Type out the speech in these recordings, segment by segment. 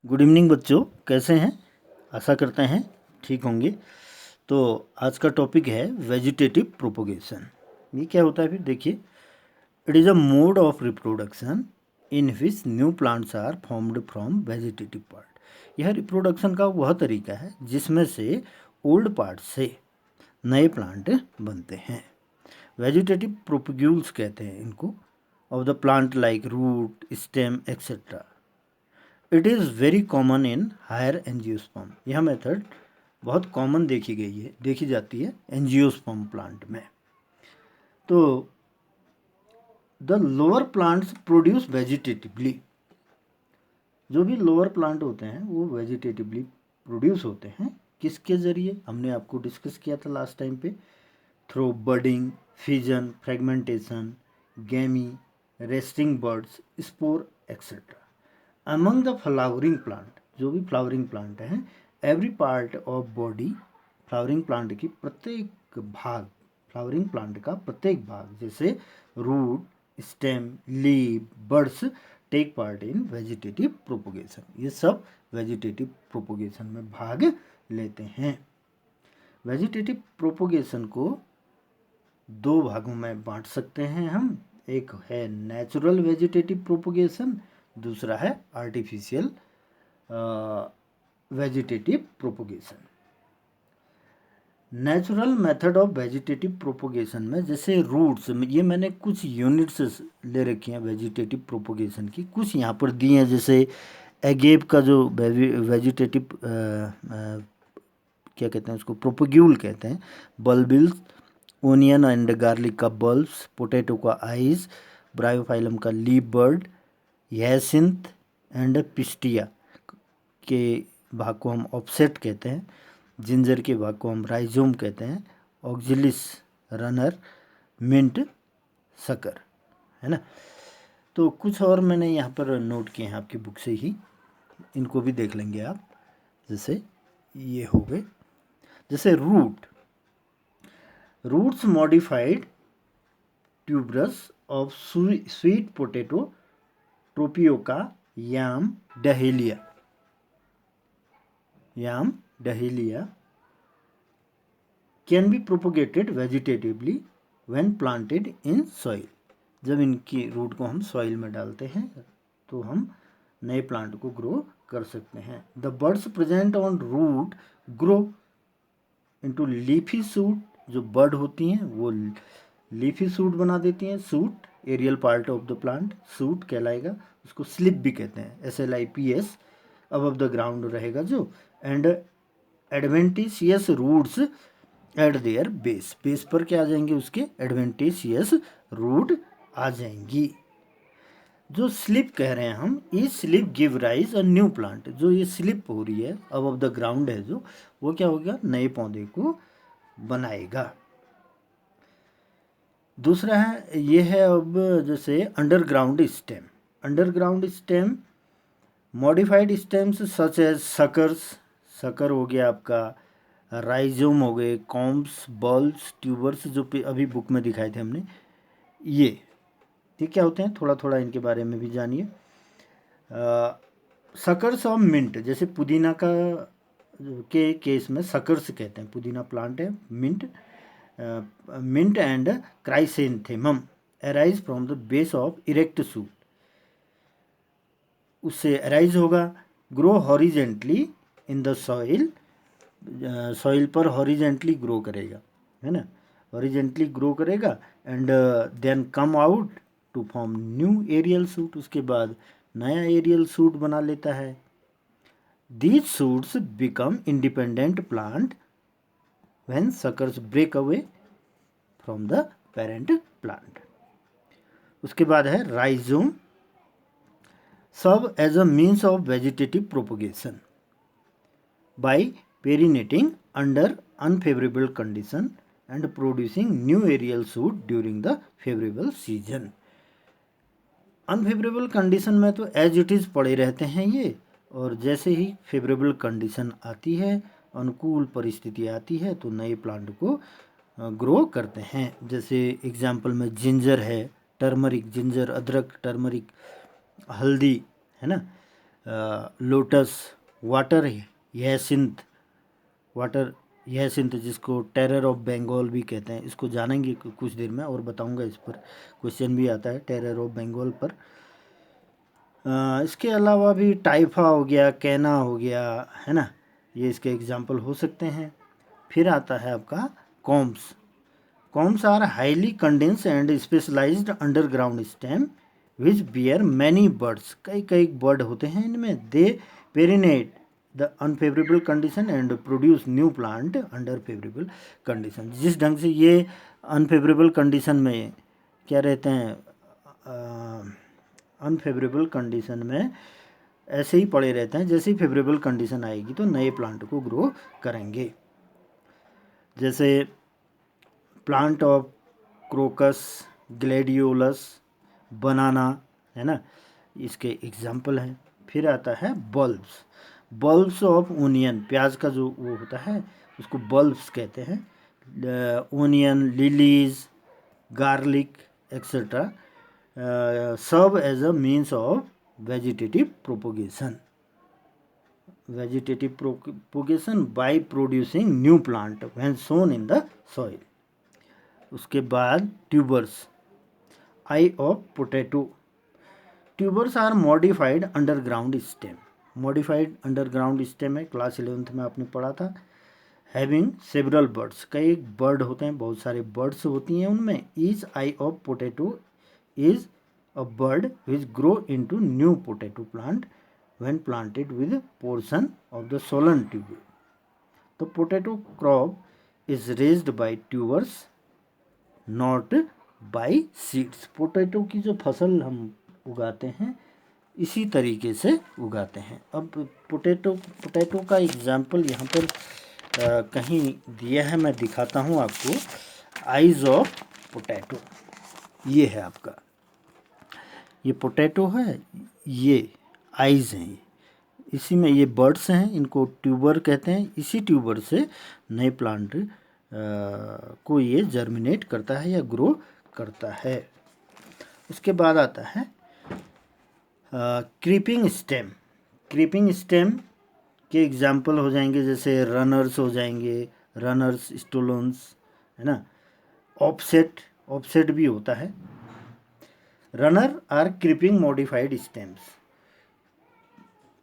Good evening बच्चों, कैसे हैं? आशा करते हैं ठीक होंगे। तो आज का टॉपिक है वेजिटेटिव प्रोपोगेशन। ये क्या होता है फिर देखिए। It is a mode of reproduction in which new plants are formed from vegetative part. यह रिप्रोडक्शन का वह तरीका है जिसमें से ओल्ड पार्ट से नए प्लांट बनते हैं। वेजिटेटिव प्रोपोग्यूल्स कहते हैं इनको, of the plant like root, stem etcetera. It is very common in higher angiosperm. यह मेथड बहुत कॉमन देखी जाती है एंजियोस्पर्म प्लांट में। तो the lower plants produce vegetatively. जो भी लोअर प्लांट होते हैं वो वेजिटेटिवली प्रोड्यूस होते हैं। किसके ज़रिए? हमने आपको डिस्कस किया था लास्ट टाइम पे। Through budding, fission, fragmentation, gemmae, resting buds, spore etcetera. Among the flowering plant, जो भी फ्लावरिंग प्लांट हैं, every part of body, flowering plant की प्रत्येक भाग, फ्लावरिंग प्लांट का प्रत्येक भाग जैसे root, stem, leave, buds take part in vegetative propagation. ये सब वेजिटेटिव प्रोपोगेशन में भाग लेते हैं। वेजिटेटिव प्रोपोगेशन को दो भागों में बांट सकते हैं हम। एक है नेचुरल वेजिटेटिव प्रोपोगेशन, दूसरा है artificial vegetative propagation. Natural method of vegetative propagation में जैसे रूट्स, ये मैंने कुछ यूनिट्स ले रखी हैं वेजिटेटिव प्रोपोगेशन की, कुछ यहाँ पर दी हैं। जैसे एगेव का जो वेजिटेटिव क्या कहते हैं उसको, प्रोपोग्यूल कहते हैं। बल्बिल्स, ओनियन एंड गार्लिक का बल्ब्स, पोटैटो का आइज, ब्रायोफाइलम का लीफ बर्ड, ह्यासिंथ एंड पिस्टिया के भाग को हम ऑफसेट कहते हैं। जिंजर के भाग को हम राइजोम कहते हैं। ऑक्जिलिस रनर, मिंट, सकर, है ना। तो कुछ और मैंने यहाँ पर नोट किए हैं आपकी बुक से ही, इनको भी देख लेंगे आप। जैसे ये हो गए, जैसे roots modified tuberous of sweet potato, tapioca, yam dahlia can be propagated vegetatively when planted in soil. जब इनकी रूट को हम सॉइल में डालते हैं तो हम नए प्लांट को ग्रो कर सकते हैं। The buds present on root grow into leafy shoot. जो बर्ड होती हैं वो लीफी सूट बना देती हैं। Shoot aerial part of the plant shoot कहलाएगा। उसको स्लिप भी कहते हैं, SLIPS, अबव द ग्राउंड रहेगा जो। And adventitious roots at their base, base पर क्या आ जाएंगे उसके? एडवेंटिशियस रूट आ जाएंगी। जो स्लिप कह रहे हैं हम, ये स्लिप गिव राइज अ न्यू प्लांट। जो ये स्लिप हो रही है अबव द ग्राउंड है जो, वो क्या हो गया? नए पौधे को बनाएगा। दूसरा है, ये है अब जैसे underground stem. Underground stem modified stems such as suckers, sucker हो गया आपका, राइजोम हो गए, कॉम्ब्स, बल्ब्स, ट्यूबर्स, जो अभी बुक में दिखाए थे हमने। ये क्या होते हैं, थोड़ा थोड़ा इनके बारे में भी जानिए। सकर्स ऑफ मिंट, जैसे पुदीना का के केस में सकर्स कहते हैं। पुदीना प्लांट है, mint and chrysanthemum arise from the base of erect shoot. उससे अराइज होगा। Grow horizontally in the soil, soil पर हॉरिजेंटली ग्रो करेगा, है ना, हॉरिजेंटली ग्रो करेगा। And then come out to form new aerial shoot. उसके बाद नया एरियल सूट बना लेता है। These shoots become independent plant when suckers break away from the parent plant. उसके बाद है rhizome, serve as a means of vegetative propagation by perinating under unfavorable condition and producing new aerial shoot during the favorable season। Unfavourable condition में तो as it is पड़े रहते हैं ये, और जैसे ही फेवरेबल कंडीशन आती है, अनुकूल परिस्थिति आती है, तो नए प्लांट को ग्रो करते हैं। जैसे एग्जाम्पल में जिंजर है, टर्मरिक, जिंजर, अदरक, टर्मरिक, हल्दी, है ना, लोटस, वाटर ह्यासिंथ जिसको टेरर ऑफ बंगाल भी कहते हैं, इसको जानेंगे कुछ देर में और बताऊंगा। इस पर क्वेश्चन भी आता है टेरर ऑफ बंगाल पर। इसके अलावा भी टाइफा हो गया, कैना हो गया, है ना, ये इसके एग्जाम्पल हो सकते हैं। फिर आता है आपका corms. Corms are highly condensed and specialised underground stem which bear many buds. कई कई बर्ड होते हैं इनमें। They perennate the unfavourable condition and produce new plant under favourable condition. जिस ढंग से ये अनफेवरेबल कंडीशन में क्या रहते हैं, अनफेवरेबल कंडीशन में ऐसे ही पड़े रहते हैं, जैसे ही फेवरेबल कंडीशन आएगी तो नए प्लांट को ग्रो करेंगे। जैसे प्लांट ऑफ क्रोकस, ग्लेडियोलस, बनाना, है ना, इसके एग्जाम्पल हैं। फिर आता है बल्ब्स ऑफ ओनियन। प्याज का जो वो होता है उसको बल्ब्स कहते हैं। Onion, lilies, garlic etcetera serve as a means of vegetative propagation by producing new plant when sown in the soil. उसके बाद tubers, eye of potato. Tubers are modified underground stem. Modified underground stem है, class 11th में आपने पढ़ा था। Having several buds, कई bud होते हैं, बहुत सारे बर्ड्स होती हैं उनमें। Each eye of potato is a bud which grow into new potato plant when planted with portion of the solan tube. The potato crop is raised by tubers, not by seeds. Potato की जो फसल हम उगाते हैं इसी तरीके से उगाते हैं। अब पोटैटो का एग्जाम्पल यहाँ पर कहीं दिया है, मैं दिखाता हूँ आपको। आइज ऑफ पोटैटो, ये है आपका, ये पोटैटो है, ये आइज हैं, इसी में ये बर्ड्स हैं, इनको ट्यूबर कहते हैं। इसी ट्यूबर से नए प्लांट को ये जर्मिनेट करता है या ग्रो करता है। उसके बाद आता है क्रीपिंग स्टेम। क्रीपिंग स्टेम के एग्जाम्पल हो जाएंगे, जैसे रनर्स हो जाएंगे, रनर्स, स्टोलन्स, है ना। ऑफसेट भी होता है। Runner are creeping modified stems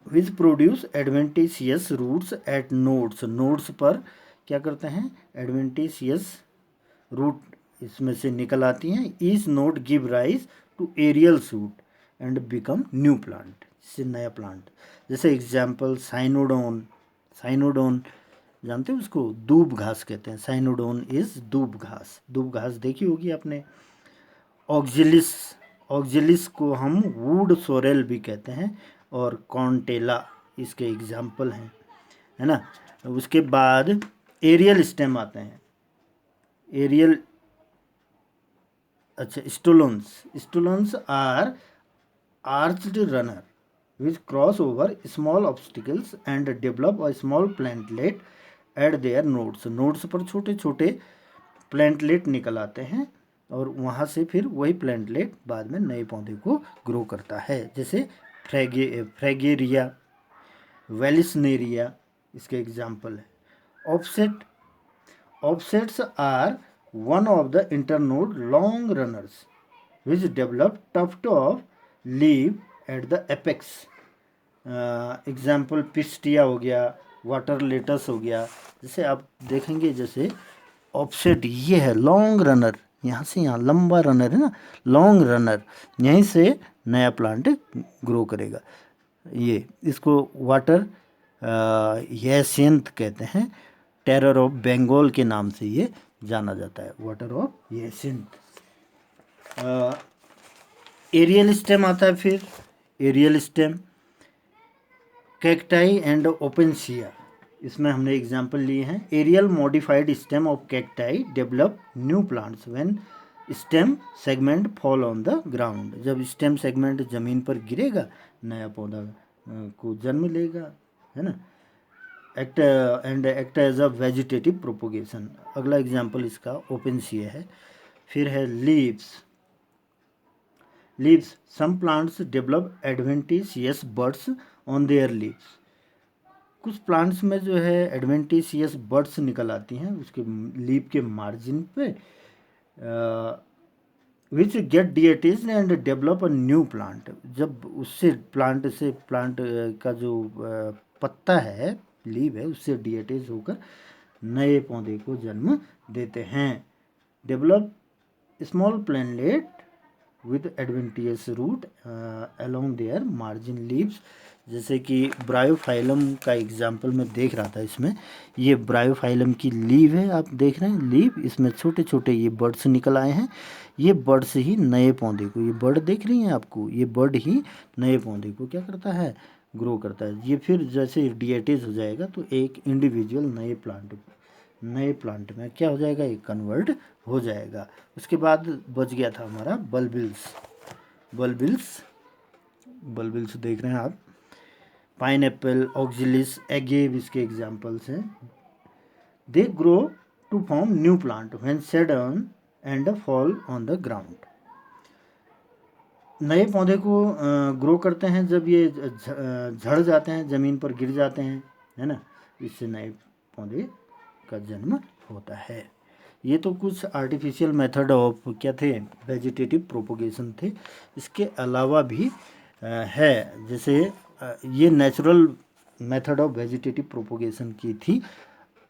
which produce adventitious roots at nodes. Nodes पर क्या करते हैं, एडवेंटिशियस रूट इसमें से निकल आती हैं। Each node give rise to aerial shoot and become new plant, इससे नया प्लांट। जैसे एग्जाम्पल साइनोडोन जानते हो उसको, दूब घास कहते हैं। साइनोडोन इज दूब घास देखी होगी आपने। ऑक्जिलिस को हम वुड सोरेल भी कहते हैं, और कॉन्टेला इसके एग्जाम्पल हैं, है ना। उसके बाद एरियल स्टेम आते हैं। Stolons are arched runner which cross over small obstacles and develop a small plantlet at their nodes पर छोटे छोटे प्लांटलेट निकल आते हैं, और वहाँ से फिर वही प्लांटलेट बाद में नए पौधे को ग्रो करता है। जैसे फ्रैगेरिया, वेलिसनेरिया इसके एग्जाम्पल है। Offsets are one of the internode long runners which develop tuft of leave at the apex. Example pistia हो गया, वाटर लेटस हो गया। जैसे आप देखेंगे, जैसे ऑफसेट ये है लॉन्ग रनर, यहाँ से यहाँ लंबा रनर है ना, लॉन्ग रनर, यहीं से नया प्लांट ग्रो करेगा। ये इसको वाटर ह्यासिंथ कहते हैं। टेरर ऑफ बंगाल के नाम से ये जाना जाता है, water of hyacinth. Aerial stem आता है। फिर aerial stem cacti and opuntia, इसमें हमने एग्जाम्पल लिए हैं। Aerial modified stem of cacti develop new plants when stem segment fall on the ground. जब स्टेम सेगमेंट जमीन पर गिरेगा नया पौधा को जन्म लेगा, है ना। Act as a vegetative propagation. अगला एग्जाम्पल इसका ओपेनशिया है। फिर है leaves. Some plants develop adventitious buds on their leaves. कुछ प्लांट्स में जो है एडवेंटिशियस बड्स निकल आती हैं उसके लीव के मार्जिन पे, विच गेट डिएटेज and develop a new plant. जब उससे प्लांट का जो पत्ता है, लीव है, उससे डिएटेज होकर नए पौधे को जन्म देते हैं। Develop small planet with adventitious root along their margin leaves. जैसे कि ब्रायोफाइलम का एग्जाम्पल मैं देख रहा था, इसमें ये ब्रायोफाइलम की लीव है, आप देख रहे हैं लीव, इसमें छोटे छोटे ये बर्ड्स निकल आए हैं। ये बर्ड्स ही नए पौधे को, ये बर्ड देख रही हैं आपको, ये बर्ड ही नए पौधे को क्या करता है, ग्रो करता है। ये फिर जैसे डिएटेज हो जाएगा तो एक इंडिविजुअल नए प्लांट में क्या हो जाएगा, एक कन्वर्ट हो जाएगा। उसके बाद बच गया था हमारा बल्बिल्स देख रहे हैं आप, पाइनएप्पल, ऑक्जिलिस, एगेव इसके एग्जाम्पल्स हैं। They grow to form new plant when shed on and fall on the ground. नए पौधे को ग्रो करते हैं जब ये झड़ जाते हैं, ज़मीन पर गिर जाते हैं, है ना, इससे नए पौधे का जन्म होता है। ये तो कुछ आर्टिफिशियल मेथड ऑफ क्या थे, वेजिटेटिव प्रोपोगेशन थे। इसके अलावा भी है, जैसे ये natural method of vegetative propagation की थी।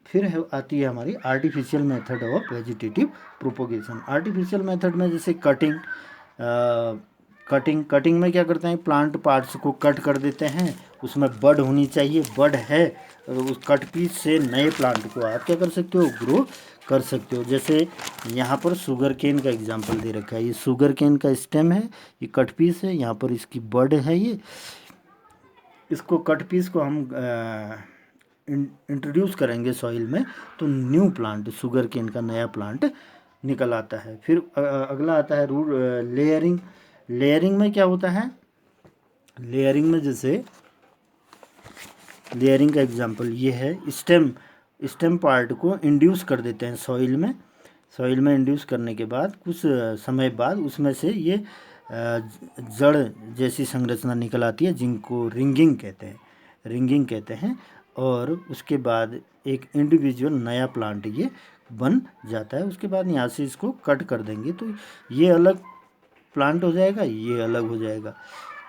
फिर आती है हमारी artificial method of vegetative propagation. Artificial method में जैसे कटिंग में क्या करते हैं, प्लांट पार्ट्स को कट कर देते हैं, उसमें बड होनी चाहिए, बड है, उस कट पीस से नए प्लांट को आप क्या कर सकते हो, ग्रो कर सकते हो। जैसे यहाँ पर शुगर केन का एग्जांपल दे रखा है, ये शुगर केन का स्टेम है, ये कट पीस है, यहाँ पर इसकी बड है, ये इसको कट पीस को हम इंट्रोड्यूस करेंगे सॉइल में तो न्यू प्लांट, शुगर केन का नया प्लांट निकल आता है। फिर अगला आता है रूट लेयरिंग। लेयरिंग में क्या होता है, लेयरिंग में जैसे लेयरिंग का एग्जांपल ये है, स्टेम पार्ट को इंड्यूस कर देते हैं सॉइल में इंड्यूस करने के बाद कुछ समय बाद उसमें से ये जड़ जैसी संरचना निकल आती है जिनको रिंगिंग कहते हैं और उसके बाद एक इंडिविजुअल नया प्लांट ये बन जाता है। उसके बाद यहाँ से इसको कट कर देंगे तो ये अलग प्लांट हो जाएगा, ये अलग हो जाएगा,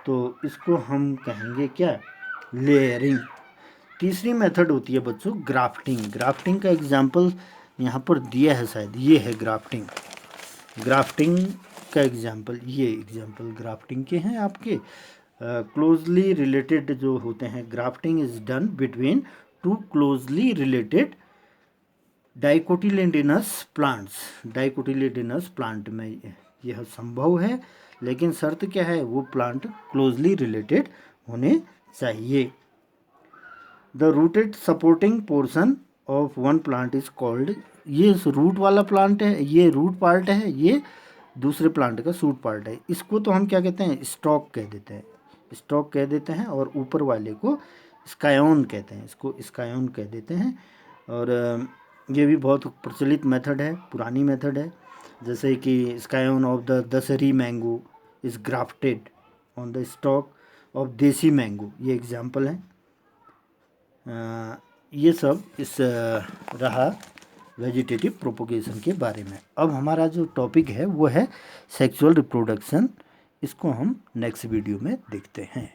तो इसको हम कहेंगे क्या, लेयरिंग। तीसरी मेथड होती है बच्चों ग्राफ्टिंग का एग्जांपल यहाँ पर दिया है शायद, ये है ग्राफ्टिंग का एग्जांपल, ये एग्जांपल ग्राफ्टिंग के हैं आपके। क्लोजली रिलेटेड जो होते हैं, grafting is done between two closely related dicotyledonous plant में यह संभव है, लेकिन शर्त क्या है, वो प्लांट क्लोजली रिलेटेड होने चाहिए। The rooted supporting portion of one plant is called, ये रूट वाला प्लांट है, ये रूट पार्ट है, ये दूसरे प्लांट का शूट पार्ट है। इसको तो हम क्या कहते हैं, स्टॉक कह देते हैं और ऊपर वाले को स्कायोन कहते हैं, इसको स्कायोन कह देते हैं। और ये भी बहुत प्रचलित मेथड है, पुरानी मेथड है। जैसे कि scion of the Dasheri mango is grafted on the stock of desi mango, ये एग्जाम्पल है। ये सब इस रहा वेजिटेटिव प्रोपोगेशन के बारे में। अब हमारा जो टॉपिक है वो है सेक्सुअल रिप्रोडक्शन, इसको हम नेक्स्ट वीडियो में देखते हैं।